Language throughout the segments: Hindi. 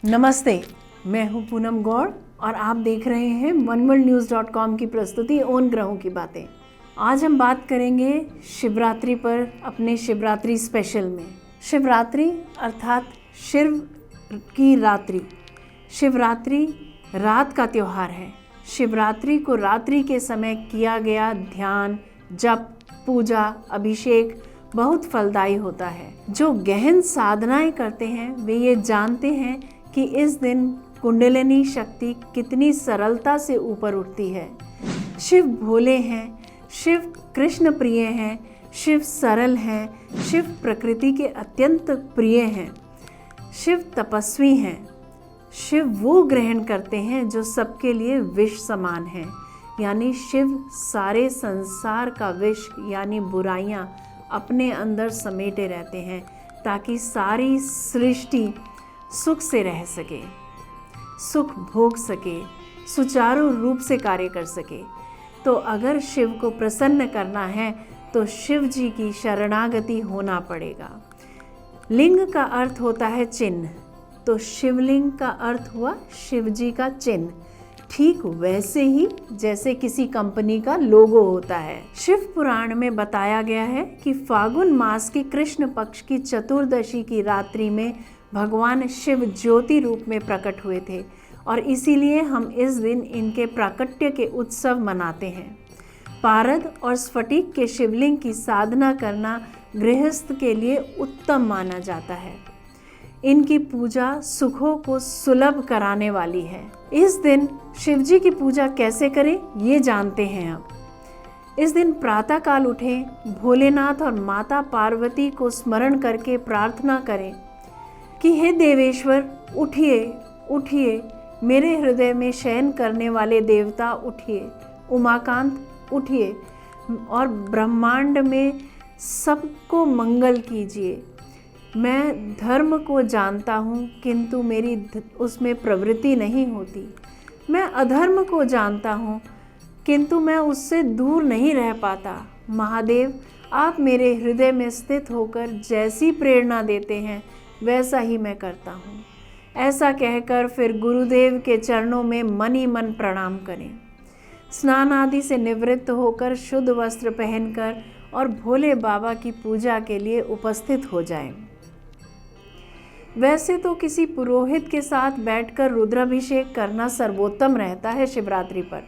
नमस्ते, मैं हूँ पूनम गौड़ और आप देख रहे हैं oneworldnews.com की प्रस्तुति ओन ग्रहों की बातें। आज हम बात करेंगे शिवरात्रि पर अपने शिवरात्रि स्पेशल में। शिवरात्रि अर्थात शिव की रात्रि। शिवरात्रि रात का त्यौहार है। शिवरात्रि को रात्रि के समय किया गया ध्यान, जप, पूजा, अभिषेक बहुत फलदायी होता है। जो गहन साधनाएं करते हैं वे ये जानते हैं कि इस दिन कुंडलिनी शक्ति कितनी सरलता से ऊपर उठती है। शिव भोले हैं, शिव कृष्ण प्रिय हैं, शिव सरल हैं, शिव प्रकृति के अत्यंत प्रिय हैं, शिव तपस्वी हैं। शिव वो ग्रहण करते हैं जो सबके लिए विष समान है, यानी शिव सारे संसार का विष यानी बुराइयां अपने अंदर समेटे रहते हैं ताकि सारी सृष्टि सुख से रह सके, सुख भोग सके, सुचारू रूप से कार्य कर सके। तो अगर शिव को प्रसन्न करना है तो शिव जी की शरणागति होना पड़ेगा। लिंग का अर्थ होता है चिन्ह, तो शिवलिंग का अर्थ हुआ शिव जी का चिन्ह। ठीक वैसे ही जैसे किसी कंपनी का लोगो होता है। शिव पुराण में बताया गया है कि फागुन मास की कृष्ण पक्ष की चतुर्दशी की रात्रि में भगवान शिव ज्योति रूप में प्रकट हुए थे और इसीलिए हम इस दिन इनके प्राकट्य के उत्सव मनाते हैं। पारद और स्फटिक के शिवलिंग की साधना करना गृहस्थ के लिए उत्तम माना जाता है। इनकी पूजा सुखों को सुलभ कराने वाली है। इस दिन शिव जी की पूजा कैसे करें ये जानते हैं हम। इस दिन प्रातःकाल उठें, भोलेनाथ और माता पार्वती को स्मरण करके प्रार्थना करें कि हे देवेश्वर उठिए उठिए, मेरे हृदय में शयन करने वाले देवता उठिए, उमाकांत उठिए और ब्रह्मांड में सबको मंगल कीजिए। मैं धर्म को जानता हूँ किंतु मेरी उसमें प्रवृत्ति नहीं होती। मैं अधर्म को जानता हूँ किंतु मैं उससे दूर नहीं रह पाता। महादेव, आप मेरे हृदय में स्थित होकर जैसी प्रेरणा देते हैं वैसा ही मैं करता हूँ। ऐसा कहकर फिर गुरुदेव के चरणों में मन ही मन प्रणाम करें। स्नान आदि से निवृत्त होकर शुद्ध वस्त्र पहनकर और भोले बाबा की पूजा के लिए उपस्थित हो जाएं। वैसे तो किसी पुरोहित के साथ बैठकर रुद्राभिषेक करना सर्वोत्तम रहता है शिवरात्रि पर,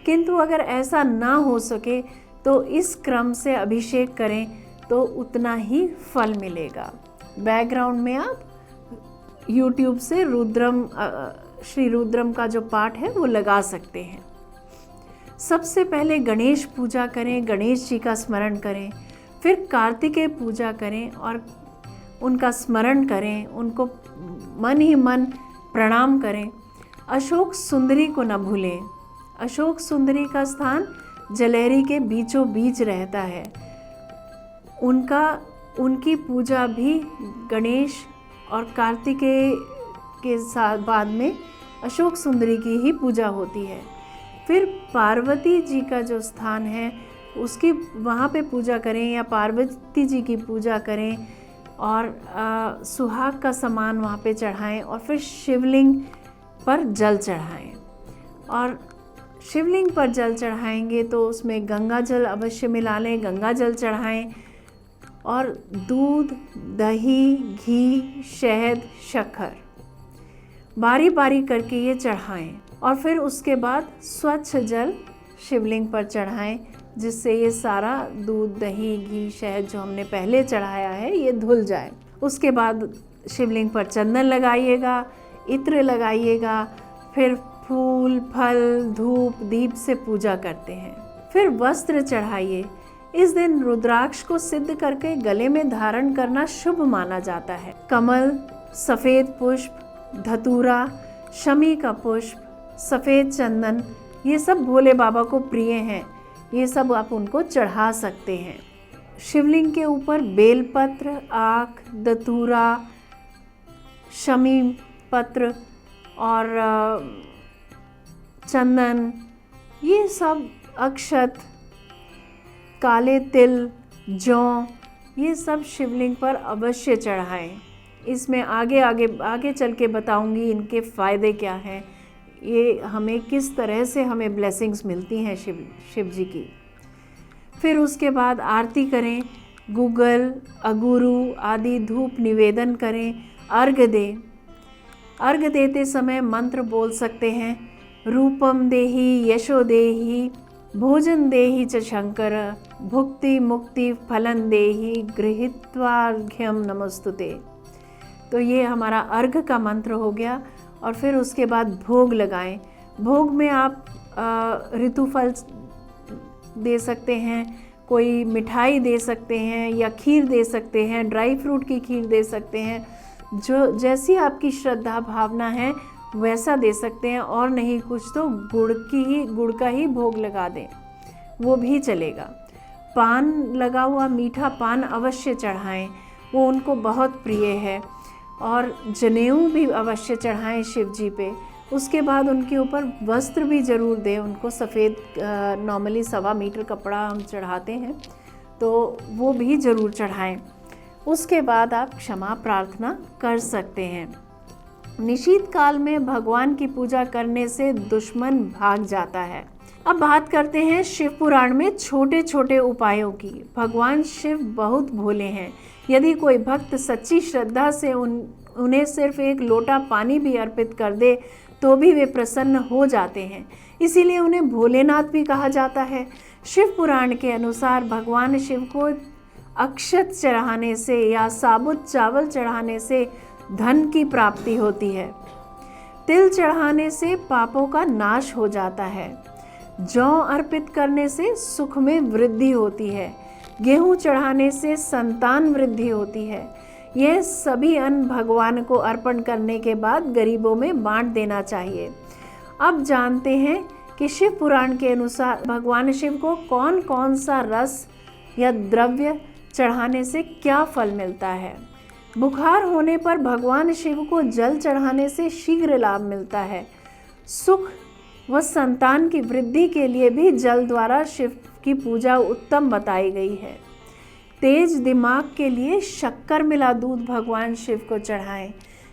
किंतु अगर ऐसा ना हो सके तो इस क्रम से अभिषेक करें तो उतना ही फल मिलेगा। बैकग्राउंड में आप YouTube से श्री रुद्रम का जो पाठ है वो लगा सकते हैं। सबसे पहले गणेश पूजा करें, गणेश जी का स्मरण करें, फिर कार्तिकेय पूजा करें और उनका स्मरण करें, उनको मन ही मन प्रणाम करें। अशोक सुंदरी को न भूलें। अशोक सुंदरी का स्थान जलेरी के बीचों बीच रहता है। उनकी पूजा भी गणेश और कार्तिकेय के साथ बाद में अशोक सुंदरी की ही पूजा होती है। फिर पार्वती जी का जो स्थान है उसकी वहाँ पे पूजा करें या पार्वती जी की पूजा करें और सुहाग का सामान वहाँ पे चढ़ाएं और फिर शिवलिंग पर जल चढ़ाएं। और शिवलिंग पर जल चढ़ाएंगे तो उसमें गंगा जल अवश्य मिला लें, गंगा जल चढ़ाएं और दूध, दही, घी, शहद, शक्कर बारी बारी करके ये चढ़ाएं और फिर उसके बाद स्वच्छ जल शिवलिंग पर चढ़ाएं जिससे ये सारा दूध, दही, घी, शहद जो हमने पहले चढ़ाया है ये धुल जाए। उसके बाद शिवलिंग पर चंदन लगाइएगा, इत्र लगाइएगा, फिर फूल, फल, धूप, दीप से पूजा करते हैं। फिर वस्त्र चढ़ाइए। इस दिन रुद्राक्ष को सिद्ध करके गले में धारण करना शुभ माना जाता है। कमल, सफ़ेद पुष्प, धतूरा, शमी का पुष्प, सफ़ेद चंदन, ये सब भोले बाबा को प्रिय हैं। ये सब आप उनको चढ़ा सकते हैं। शिवलिंग के ऊपर बेलपत्र, आक, धतूरा, शमी पत्र और चंदन, ये सब अक्षत, काले तिल, जौ, ये सब शिवलिंग पर अवश्य चढ़ाएं। इसमें आगे आगे आगे चल के बताऊंगी इनके फ़ायदे क्या हैं, ये हमें किस तरह से हमें ब्लेसिंग्स मिलती हैं शिव जी की। फिर उसके बाद आरती करें, गूगल, अगुरु आदि धूप निवेदन करें, अर्घ दें। अर्घ देते समय मंत्र बोल सकते हैं, रूपम देहि यशो देहि भोजन देहि च शंकर भुक्ति मुक्ति फलन देहि गृहीत्वार्घ्यम नमस्तुते। तो ये हमारा अर्घ का मंत्र हो गया। और फिर उसके बाद भोग लगाएं। भोग में आप ऋतुफल दे सकते हैं, कोई मिठाई दे सकते हैं या खीर दे सकते हैं, ड्राई फ्रूट की खीर दे सकते हैं, जो जैसी आपकी श्रद्धा भावना है वैसा दे सकते हैं। और नहीं कुछ तो गुड़ का ही भोग लगा दें, वो भी चलेगा। पान लगा हुआ मीठा पान अवश्य चढ़ाएं, वो उनको बहुत प्रिय है। और जनेऊ भी अवश्य चढ़ाएं शिव जी पे। उसके बाद उनके ऊपर वस्त्र भी ज़रूर दें उनको, सफ़ेद नॉर्मली 1.25 मीटर कपड़ा हम चढ़ाते हैं, तो वो भी ज़रूर चढ़ाएं। उसके बाद आप क्षमा प्रार्थना कर सकते हैं। निशीत काल में भगवान की पूजा करने से दुश्मन भाग जाता है। अब बात करते हैं शिव पुराण में छोटे छोटे उपायों की। भगवान शिव बहुत भोले हैं। यदि कोई भक्त सच्ची श्रद्धा से उन्हें सिर्फ एक लोटा पानी भी अर्पित कर दे तो भी वे प्रसन्न हो जाते हैं, इसीलिए उन्हें भोलेनाथ भी कहा जाता है। शिव पुराण के अनुसार भगवान शिव को अक्षत चढ़ाने से या साबुत चावल चढ़ाने से धन की प्राप्ति होती है। तिल चढ़ाने से पापों का नाश हो जाता है। जौ अर्पित करने से सुख में वृद्धि होती है। गेहूं चढ़ाने से संतान वृद्धि होती है। यह सभी अन्न भगवान को अर्पण करने के बाद गरीबों में बांट देना चाहिए। अब जानते हैं कि शिव पुराण के अनुसार भगवान शिव को कौन कौन सा रस या द्रव्य चढ़ाने से क्या फल मिलता है। बुखार होने पर भगवान शिव को जल चढ़ाने से शीघ्र लाभ मिलता है। सुख व संतान की वृद्धि के लिए भी जल द्वारा शिव की पूजा उत्तम बताई गई है। तेज दिमाग के लिए शक्कर मिला दूध भगवान शिव को चढ़ाएं।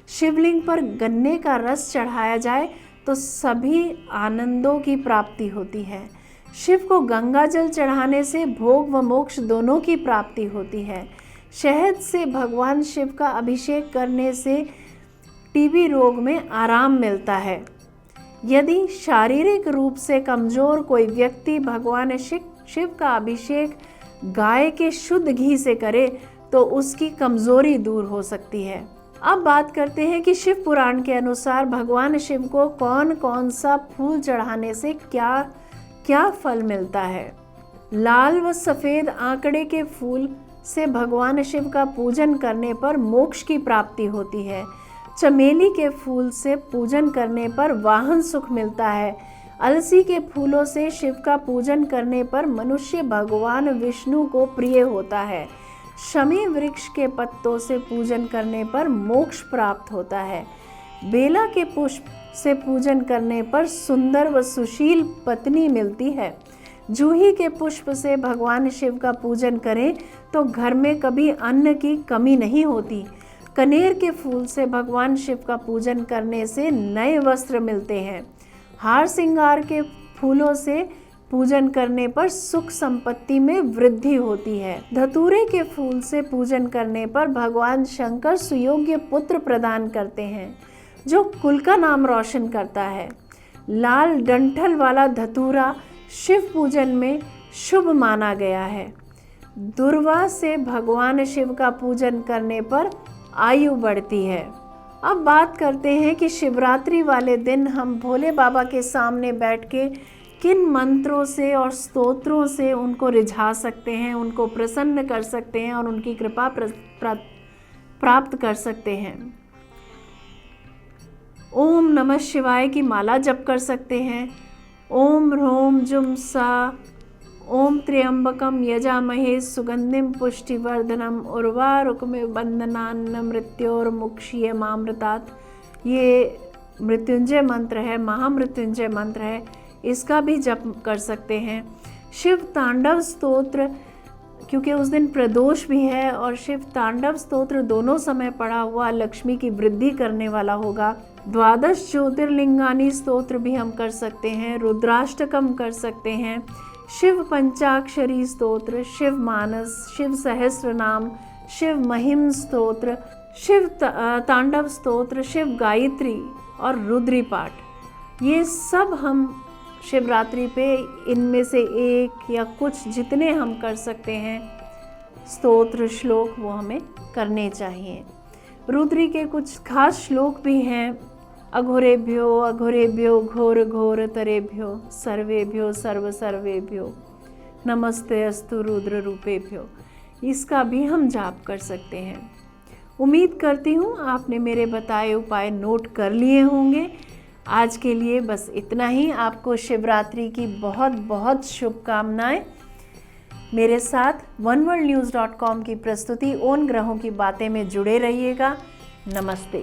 शिवलिंग पर गन्ने का रस चढ़ाया जाए तो सभी आनंदों की प्राप्ति होती है। शिव को गंगा जल चढ़ाने से भोग व मोक्ष दोनों की प्राप्ति होती है। शहद से भगवान शिव का अभिषेक करने से टीबी रोग में आराम मिलता है। यदि शारीरिक रूप से कमजोर कोई व्यक्ति भगवान शिव का अभिषेक गाय के शुद्ध घी से करे तो उसकी कमजोरी दूर हो सकती है। अब बात करते हैं कि शिव पुराण के अनुसार भगवान शिव को कौन कौन सा फूल चढ़ाने से क्या क्या फल मिलता है। लाल व सफ़ेद आंकड़े के फूल से भगवान शिव का पूजन करने पर मोक्ष की प्राप्ति होती है। चमेली के फूल से पूजन करने पर वाहन सुख मिलता है। अलसी के फूलों से शिव का पूजन करने पर मनुष्य भगवान विष्णु को प्रिय होता है। शमी वृक्ष के पत्तों से पूजन करने पर मोक्ष प्राप्त होता है। बेला के पुष्प से पूजन करने पर सुंदर व सुशील पत्नी मिलती है। जूही के पुष्प से भगवान शिव का पूजन करें तो घर में कभी अन्न की कमी नहीं होती। कनेर के फूल से भगवान शिव का पूजन करने से नए वस्त्र मिलते हैं। हार श्रृंगार के फूलों से पूजन करने पर सुख संपत्ति में वृद्धि होती है। धतूरे के फूल से पूजन करने पर भगवान शंकर सुयोग्य पुत्र प्रदान करते हैं जो कुल का नाम रोशन करता है। लाल डंठल वाला धतूरा शिव पूजन में शुभ माना गया है। दुर्वा से भगवान शिव का पूजन करने पर आयु बढ़ती है। अब बात करते हैं कि शिवरात्रि वाले दिन हम भोले बाबा के सामने बैठ के किन मंत्रों से और स्तोत्रों से उनको रिझा सकते हैं, उनको प्रसन्न कर सकते हैं और उनकी कृपा प्राप्त कर सकते हैं। ओम नमः शिवाय की माला जप कर सकते हैं। ओम ह्रोम जुम सा ओम त्र्यंबकम यजामहे सुगंधिम पुष्टिवर्धनम उर्वारुकमे बंधनान्न मृत्योर्मुक्षीय मामृतात्। ये मृत्युंजय मंत्र है, महामृत्युंजय मंत्र है, इसका भी जप कर सकते हैं। शिव तांडव स्तोत्र क्योंकि उस दिन प्रदोष भी है और शिव तांडव स्तोत्र दोनों समय पढ़ा हुआ लक्ष्मी की वृद्धि करने वाला होगा। द्वादश ज्योतिर्लिंगानी स्तोत्र भी हम कर सकते हैं, रुद्राष्टकम कर सकते हैं, शिव पंचाक्षरी स्तोत्र, शिव मानस, शिव सहस्त्र नाम, शिव महिम स्तोत्र, शिव तांडव स्तोत्र, शिव गायत्री और रुद्री पाठ, ये सब हम शिवरात्रि पे इनमें से एक या कुछ जितने हम कर सकते हैं स्तोत्र श्लोक वो हमें करने चाहिए। रुद्री के कुछ खास श्लोक भी हैं। अघोरेभ्यो अघोरेभ्यो घोर घोर तरेभ्यो सर्वेभ्यो सर्व सर्वेभ्यो नमस्ते अस्तु रुद्र रूपेभ्यो, इसका भी हम जाप कर सकते हैं। उम्मीद करती हूँ आपने मेरे बताए उपाय नोट कर लिए होंगे। आज के लिए बस इतना ही। आपको शिवरात्रि की बहुत बहुत शुभकामनाएं। मेरे साथ oneworldnews.com की प्रस्तुति उन ग्रहों की बातें में जुड़े रहिएगा। नमस्ते।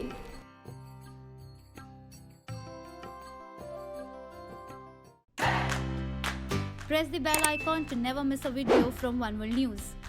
Press the bell icon to never miss a video from One World News.